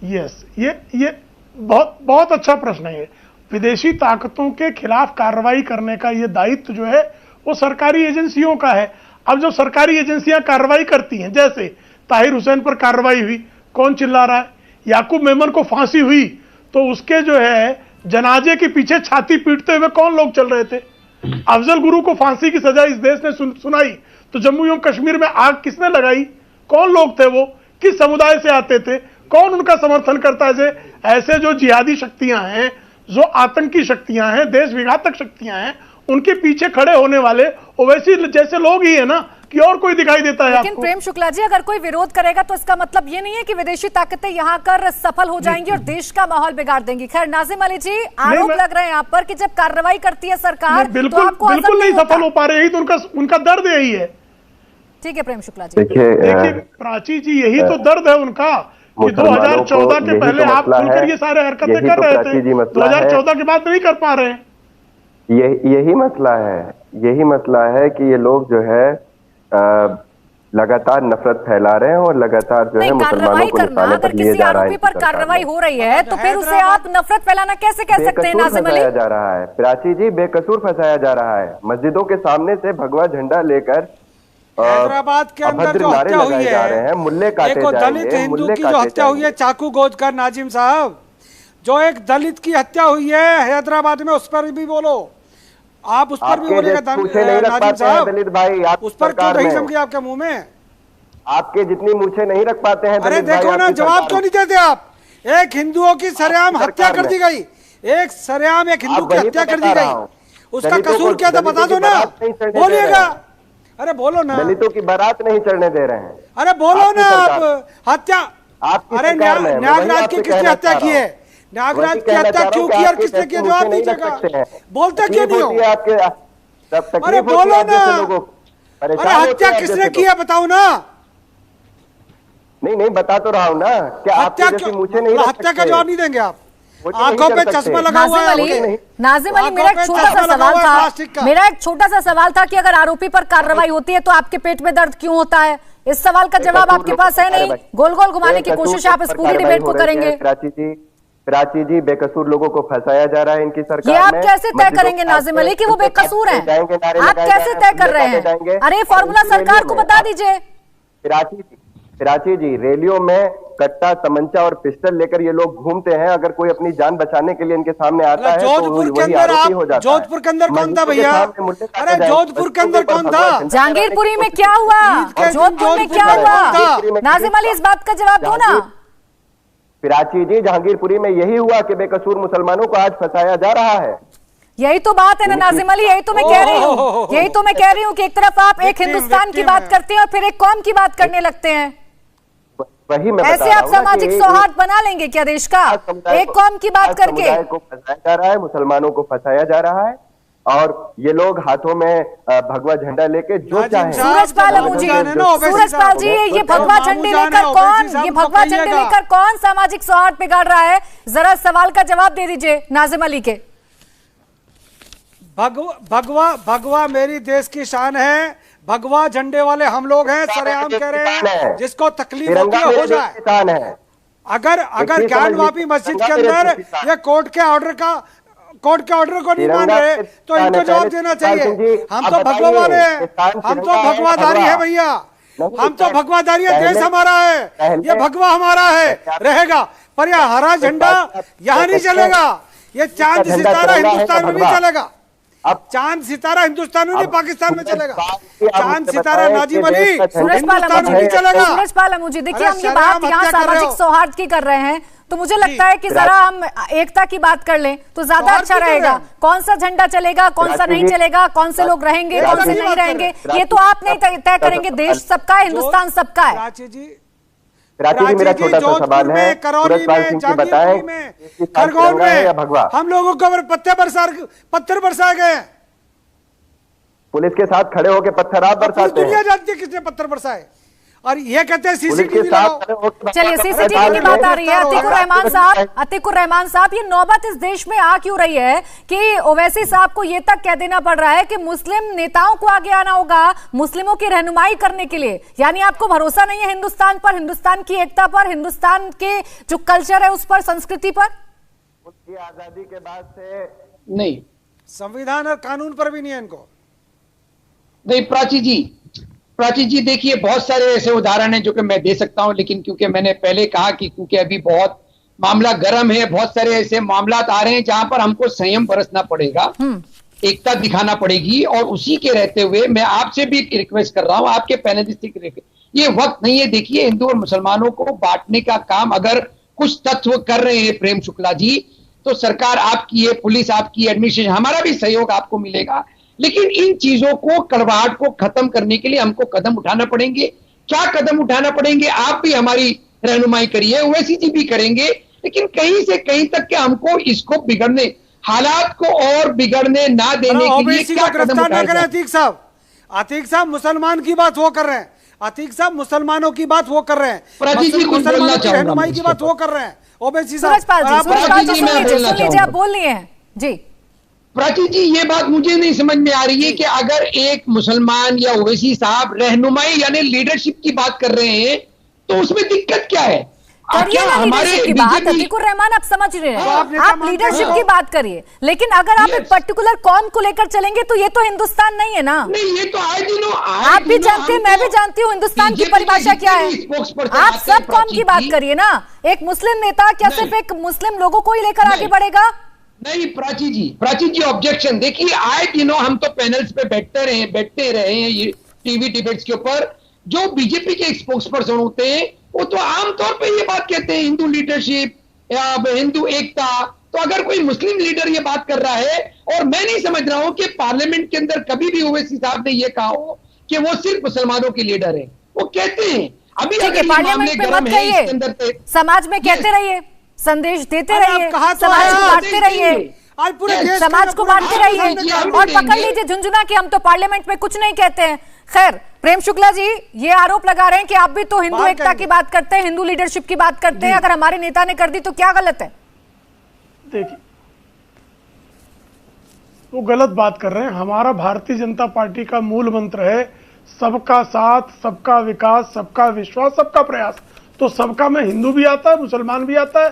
यस, ये बहुत अच्छा प्रश्न है। विदेशी ताकतों के खिलाफ कार्रवाई करने का ये दायित्व जो है वो सरकारी एजेंसियों का है। अब जो सरकारी एजेंसियां कार्रवाई करती हैं, जैसे ताहिर हुसैन पर कार्रवाई हुई, कौन चिल्ला रहा है? याकूब मेमन को फांसी हुई तो उसके जो है जनाजे के पीछे छाती पीटते हुए कौन लोग चल रहे थे? अफजल गुरु को फांसी की सजा इस देश ने सुनाई तो जम्मू एवं कश्मीर में आग किसने लगाई? कौन लोग थे वो? किस समुदाय से आते थे? कौन उनका समर्थन करता है? ऐसे जो जिहादी शक्तियां हैं, जो आतंकी शक्तियां हैं, देश विघातक शक्तियां हैं, उनके पीछे खड़े होने वाले ओवैसी जैसे लोग ही है ना, कि और कोई दिखाई देता है? लेकिन प्रेम शुक्ला जी, अगर कोई विरोध करेगा तो इसका मतलब ये नहीं है कि विदेशी ताकतें यहाँ कर सफल हो जाएंगी और देश का माहौल बिगाड़ देंगी। खैर नाजिम अली जी, आरोप लग रहे हैं आप पर कि जब कार्रवाई करती है सरकार तो आपको बिल्कुल नहीं सफल हो पा रहे, यही तो उनका दर्द यही है। ठीक है प्रेम शुक्ला जी, देखिए प्राची जी, यही तो दर्द है उनका कि 2014 के पहले आप खुलकर ये सारे हरकतें कर रहे थे, 2014 के बाद नहीं कर पा रहे हैं। यही मसला है कि ये लोग जो है लगातार नफरत फैला रहे हैं और लगातार जो है मुसलमानों को निशाने पर लिए जा रहा है। किसी आरोपी पर कार्रवाई हो रही है तो फिर उसे आप नफरत फैलाना कैसे कह सकते हैं नाजिम अली? फंसाया जा रहा है प्राची जी, बेकसूर फंसाया जा रहा है। मस्जिदों के सामने से भगवा झंडा लेकर हैदराबाद के अंदर जो हत्या हुई है, मुल्ले काटे जाएंगे, दलित हिंदू की जो हत्या हुई है चाकू गोद कर, नाजिम साहब, जो एक दलित की हत्या हुई है हैदराबाद में, उस पर भी बोलो, आप उस पर भी बोलेगा नाजिम साहब? दलित भाई, आप उस पर क्यों नहीं समझे आपके मुंह में? आपके जितनी मूछे नहीं रख पाते हैं। अरे देखो ना, जवाब क्यों नहीं देते आप? एक हिंदुओं की सरेआम हत्या कर दी गई, एक हिंदू की हत्या कर दी गई, उसका कसूर क्या था बता दो ना, बोलिएगा। अरे बोलो ना, दलितों की बारात नहीं चढ़ने दे रहे हैं। अरे बोलो ना आप, हत्या, अरे नागराज की किसने हत्या की है? नागराज की हत्या क्यों की और किसने किया? जवाब दीजिएगा, बोलते क्यों नहीं हो? अरे बोलो ना, अरे हत्या किसने किया बताओ ना। नहीं बता तो रहा हूँ ना, क्या हत्या नहीं, हत्या का जवाब नहीं देंगे आप? आंखों पे चश्मा लगा हुआ है। नाजिम अली, मेरा एक छोटा सा सवाल था कि अगर आरोपी पर कार्रवाई होती है तो आपके पेट में दर्द क्यों होता है? इस सवाल का जवाब आपके पास है नहीं, गोल गोल घुमाने की कोशिश आप इस पूरी डिबेट को करेंगे। प्राची जी, बेकसूर लोगों को फंसाया जा रहा है इनकी सरकार। ये आप कैसे तय करेंगे नाजिम अली कि वो बेकसूर हैं? आप कैसे तय कर रहे हैं? अरे फॉर्मूला सरकार को बता दीजिए। प्राची जी, रैलियों में कट्टा, तमंचा और पिस्टल लेकर ये लोग घूमते हैं। अगर कोई अपनी जान बचाने के लिए इनके सामने आता है तो जोधपुर के अंदर जोधपुर के अंदर कौन था भैया? अरे जोधपुर के अंदर कौन था? जहांगीरपुरी में क्या हुआ? जोधपुर में क्या हुआ? नाजिम अली, इस बात का जवाब दो ना। प्राची जी, जहांगीरपुरी में यही हुआ कि बेकसूर मुसलमानों को आज फंसाया जा रहा है। यही तो बात है ना नाजिम अली, यही तो मैं कह रही हूँ, यही तो मैं कह रही हूँ कि एक तरफ आप एक हिंदुस्तान की बात करते हैं और फिर एक कौम की बात करने लगते हैं। वही मैं ऐसे आप सामाजिक सौहार्द बना लेंगे क्या देश का, एक कौम की बात करके? समुदाय को फंसाया जा रहा है, मुसलमानों को फंसाया जा रहा है, और ये लोग हाथों में भगवा झंडा लेके जो चाहे। सूरजपाल जी, ये भगवा झंडे लेकर कौन सामाजिक सौहार्द बिगाड़ रहा है? जरा सवाल का जवाब दे दीजिए नाजिम अली के। भगवा मेरी देश की शान है। भगवा झंडे वाले हम लोग हैं, सरेआम कह रहे हैं। जिसको तकलीफ होती है हो जाए। अगर ज्ञानवापी मस्जिद के अंदर ये कोर्ट के ऑर्डर को नहीं मान रहे तो इनको जवाब देना चाहिए। हम तो भगवा वाले हैं, हम तो भगवाधारी है भैया, हम तो भगवाधारी है। देश हमारा है, ये भगवा हमारा है, रहेगा। पर यह हरा झंडा यहाँ नहीं चलेगा। ये चांद सितारा हिंदुस्तान में नहीं चलेगा। अब चांद सितारा हिंदुस्तान में नहीं, पाकिस्तान में चलेगा। चांद सितारा नाजिम अली हिंदुस्तान में नहीं चलेगा। सूरजपाल मुझे देखिए, हम ये बात यहाँ सामाजिक सौहार्द की कर रहे हैं, तो मुझे लगता है कि जरा हम एकता की बात कर लें तो ज्यादा अच्छा रहेगा। कौन सा झंडा चलेगा, कौन सा नहीं चलेगा, कौन से लोग रहेंगे, कौन से नहीं रहेंगे, ये तो आप नहीं तय करेंगे। देश सबका है, हिंदुस्तान सबका है। प्राची जी, मेरा छोटा सा सवाल है, सूरजपाल सिंह जी बताएं, खरगोन में भगवा हम लोगों को पत्थर बरसाए गए। पुलिस के साथ खड़े होकर पत्थर आप बरसाते हैं। दुनिया जानती है किसने पत्थर बरसाए, और ये कहते हैं सीसीटीवी लगाओ। चलिए, सीसीटीवी की बात आ रही है। अतीकुर रहमान साहब, ये नौबत इस देश में आ क्यों रही है कि ओवैसी साहब को ये तक कह देना पड़ रहा है कि मुस्लिम नेताओं को आगे आना होगा मुस्लिमों की रहनुमाई करने के लिए? यानी आपको भरोसा नहीं है हिंदुस्तान पर, हिंदुस्तान की एकता पर, हिंदुस्तान के जो कल्चर है उस पर, संस्कृति पर? उसकी आजादी के बाद से नहीं, संविधान और कानून पर भी नहीं है इनको। नहीं प्राची जी देखिए, बहुत सारे ऐसे उदाहरण हैं जो कि मैं दे सकता हूं, लेकिन क्योंकि मैंने पहले कहा कि क्योंकि अभी बहुत मामला गर्म है, बहुत सारे ऐसे मामला आ रहे हैं जहां पर हमको संयम बरतना पड़ेगा, एकता दिखाना पड़ेगी। और उसी के रहते हुए मैं आपसे भी रिक्वेस्ट कर रहा हूं, आपके पैनलिस्ट की रिक्वेस्ट, ये वक्त नहीं है। देखिए, हिंदू और मुसलमानों को बांटने का काम अगर कुछ तत्व कर रहे हैं प्रेम शुक्ला जी, तो सरकार आपकी है, पुलिस आपकी, एडमिनिस्ट्रेशन, हमारा भी सहयोग आपको मिलेगा। लेकिन इन चीजों को, कड़वाहट को खत्म करने के लिए हमको कदम उठाना पड़ेंगे। क्या कदम उठाना पड़ेंगे? आप भी हमारी रहनुमाई करिए, ओवैसी जी भी करेंगे, लेकिन कहीं से कहीं तक के हमको इसको बिगड़ने, हालात को और बिगड़ने ना देने के लिए क्या कदम उठाए जाए? अतीक साहब मुसलमान की बात वो कर रहे हैं, अतीक साहब मुसलमानों की बात वो कर रहे हैं, मुसलमानों की रहनुमाई की बात वो कर रहे हैं। ओवैसी साहब आप बोल रही हैं जी। प्राची जी, ये बात मुझे नहीं समझ में आ रही है कि अगर एक मुसलमान या ओवैसी साहब रहनुमाई यानी लीडरशिप की बात कर रहे हैं तो उसमें दिक्कत क्या है? करिए ना लीडरशिप की बात। अतीकुर रहमान, आप समझ रहे हैं, आप लीडरशिप की बात करिए, लेकिन अगर आप एक पर्टिकुलर कौम को लेकर चलेंगे तो ये तो हिंदुस्तान नहीं है ना। नहीं, ये तो आए दिनों आप भी जानते हैं, मैं भी जानती हूँ हिंदुस्तान की परिभाषा क्या है। आप सब कौम की बात करिए ना। एक मुस्लिम नेता क्या सिर्फ एक मुस्लिम लोगों को ही लेकर आगे बढ़ेगा? नहीं प्राची जी ऑब्जेक्शन। देखिए, आए दिनों हम तो पैनल्स पे बैठते रहे हैं ये टीवी डिबेट्स के ऊपर। जो बीजेपी के स्पोक्स पर्सन होते हैं वो तो आमतौर पे ये बात कहते हैं हिंदू लीडरशिप या हिंदू एकता। तो अगर कोई मुस्लिम लीडर ये बात कर रहा है, और मैं नहीं समझ रहा हूं कि पार्लियामेंट के अंदर कभी भी ओवैसी साहब ने ये कहा हो कि वो सिर्फ मुसलमानों के लीडर है। वो कहते हैं अभी अगर पार्लियामेंट में मत कहिए, समाज में कहते रहिए, संदेश देते रहिए, समाज को बांटते रहिए, समाज को बांटते रहिए, और पकड़ लीजिए झुंझुना कि हम तो पार्लियामेंट में कुछ नहीं कहते हैं। खैर, प्रेम शुक्ला जी ये आरोप लगा रहे हैं कि आप भी तो हिंदू एकता की बात करते हैं, हिंदू लीडरशिप की बात करते हैं, अगर हमारे नेता ने कर दी तो क्या गलत है? देखिए, वो गलत बात कर रहे हैं। हमारा भारतीय जनता पार्टी का मूल मंत्र है सबका साथ, सबका विकास, सबका विश्वास, सबका प्रयास। तो सबका में हिंदू भी आता है, मुसलमान भी आता है,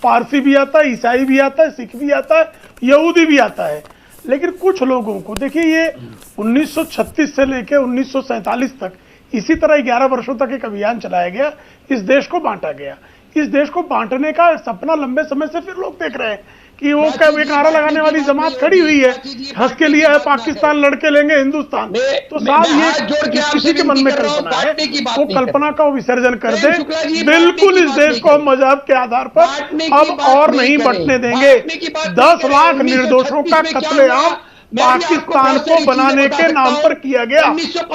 पारसी भी आता है, ईसाई भी आता है, सिख भी आता है, यहूदी भी आता है। लेकिन कुछ लोगों को देखिए, ये 1936 से लेकर 1947 तक इसी तरह 11 वर्षों तक एक अभियान चलाया गया, इस देश को बांटा गया। इस देश को बांटने का सपना लंबे समय से फिर लोग देख रहे हैं कि वो क्या एक नारा लगाने वाली जमात खड़ी हुई है, हंस के लिए है पाकिस्तान, लड़के लेंगे हिंदुस्तान। तो साहब ये किसी के मन में कल्पना है, वो कल्पना का विसर्जन कर दे। बिल्कुल इस देश को हम मजहब के आधार पर अब और नहीं बंटने देंगे। 10 लाख निर्दोषों का कत्लेआम पाकिस्तान को बनाने के नाम पर किया गया।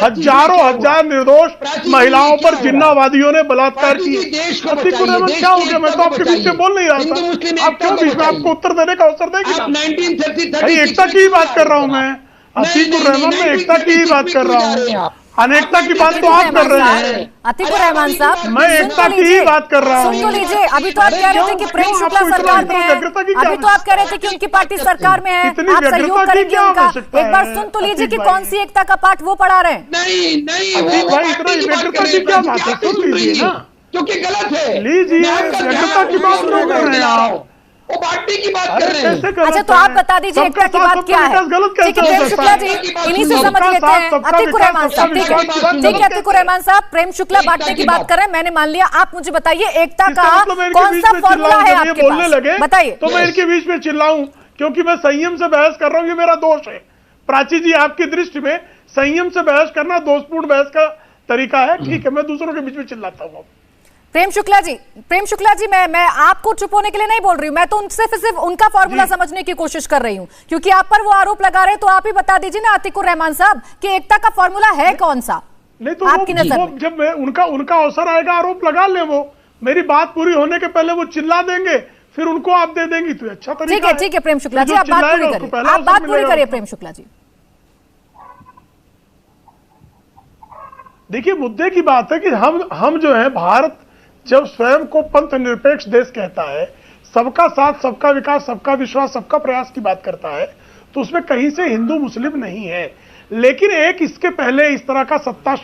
हजारों हजार निर्दोष महिलाओं पर जिन्नावादियों ने बलात्कार किए। अतीकुर रहमान क्या हो गया? मैं तो आपके बीच में बोल नहीं रहा था, आप क्यों बीच में आपको उत्तर देने का अवसर देंगे? भाई एकता की ही बात कर रहा हूं मैं, अतीकुर रहमान, मैं एकता की ही बात कर रहा हूँ, अनेकता की बात तो आप कर रहे हैं। अतीकुर रहमान साहब, मैं एकता की ही बात कर रहा हूँ। सुन तो लीजिए, अभी तो आप कह रहे थे कि प्रेम शुक्ला सरकार में है, अभी तो आप कह रहे थे कि उनकी पार्टी सरकार में है, आप सहयोग करेंगे उनका। एक बार सुन तो लीजिए कि कौन सी एकता का पाठ वो पढ़ा रहे हैं। नहीं भाई, इतना व्यग्रता की क्या बात है? सुन लीजिए ना, क्योंकि गलत है। लीजिए, व्यग्रता की बात क्यों कर रहे हैं आप? वो बांटने की बात कर रहे हैं। अच्छा, तो आप बता दीजिए एकता की बात क्या है? ठीक है प्रेम शुक्ला जी, इन्हीं से समझ लेते हैं। अतीकुर रहमान साहब, ठीक है अतीकुर रहमान साहब, प्रेम शुक्ला बांटने की बात कर रहे हैं, मैंने मान लिया। आप मुझे बताइए एकता का कौन सा फॉर्मूला है आपके पास, बताइए। तो मैं इनके बीच में चिल्लाऊं क्योंकि मैं संयम से बहस कर रहा हूं, ये मेरा दोष है। प्राची जी, आपकी दृष्टि में संयम से बहस करना दोषपूर्ण बहस का तरीका है, ठीक है, मैं दूसरों के बीच में चिल्लाता हूँ। प्रेम शुक्ला जी, मैं आपको चुप होने के लिए नहीं बोल रही हूं, मैं तो उनसे सिर्फ उनका फॉर्मूला समझने की कोशिश कर रही हूं, क्योंकि आप पर वो आरोप लगा रहे हैं। तो आप ही बता दीजिए ना अतीकुर रहमान साहब कि एकता का फॉर्मूला है कौन सा? नहीं तो आपकी नजर में जब उनका अवसर आएगा आरोप लगा ले, वो मेरी बात पूरी होने के पहले वो चिल्ला देंगे, फिर उनको आप दे देंगी, तो अच्छा तरीका है। ठीक है प्रेम शुक्ला जी, आप बात पूरी करिए, आप बात पूरी करिए प्रेम शुक्ला जी। देखिए, मुद्दे की बात है कि हम जो है, भारत जब स्वयं को पंथ निरपेक्ष देश कहता है, सबका साथ, सबका विकास, सबका विश्वास, सबका प्रयास की बात करता है, तो उसमें कहीं से हिंदू मुस्लिम नहीं है। लेकिन एक इसके पहले इस तरह का सत्ता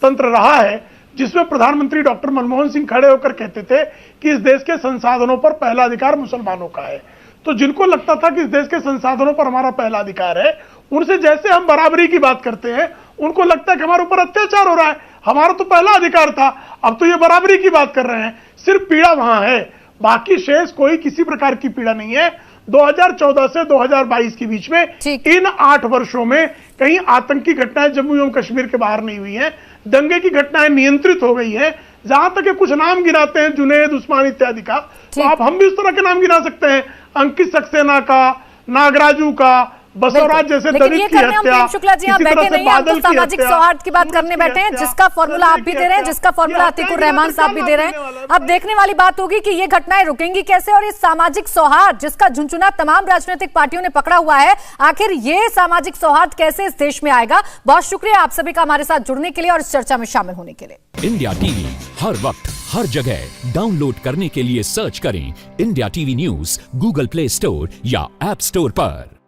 तंत्र रहा है जिसमें प्रधानमंत्री डॉक्टर मनमोहन सिंह खड़े होकर कहते थे कि इस देश के संसाधनों पर पहला अधिकार मुसलमानों का है। तो जिनको लगता था कि इस देश के संसाधनों पर हमारा पहला अधिकार है, उनसे जैसे हम बराबरी की बात करते हैं, उनको लगता है कि हमारे ऊपर अत्याचार हो रहा है, हमारा तो पहला अधिकार था, अब तो ये बराबरी की बात कर रहे हैं। सिर्फ पीड़ा वहां है, बाकी शेष कोई किसी प्रकार की पीड़ा नहीं है। 2014 से 2022 के बीच में इन 8 वर्षों में कहीं आतंकी घटनाएं जम्मू एवं कश्मीर के बाहर नहीं हुई हैं, दंगे की घटनाएं नियंत्रित हो गई हैं। जहां तक ये कुछ नाम गिनाते हैं, जुनैद, उस्मान इत्यादि का, तो आप हम भी उस तरह के नाम गिना सकते हैं, अंकित सक्सेना का, नागराजू का, बसवराज जैसे दलित की हत्या, शुक्ला जी आप बैठे नहीं, हम तो सामाजिक सौहार्द की बात करने बैठे हैं, जिसका फॉर्मूला आप भी दे रहे हैं, जिसका फॉर्मूला अतीकुर रहमान साहब भी दे रहे हैं। अब देखने वाली बात होगी कि ये घटनाएं रुकेंगी कैसे, और ये सामाजिक सौहार्द जिसका झुनझुना तमाम राजनीतिक पार्टियों ने पकड़ा हुआ है, आखिर ये सामाजिक सौहार्द कैसे इस देश में आएगा। बहुत शुक्रिया आप सभी का हमारे साथ जुड़ने के लिए और इस चर्चा में शामिल होने के लिए। इंडिया टीवी हर वक्त हर जगह डाउनलोड करने के लिए सर्च करें India TV news Google play store या ऐप स्टोर पर।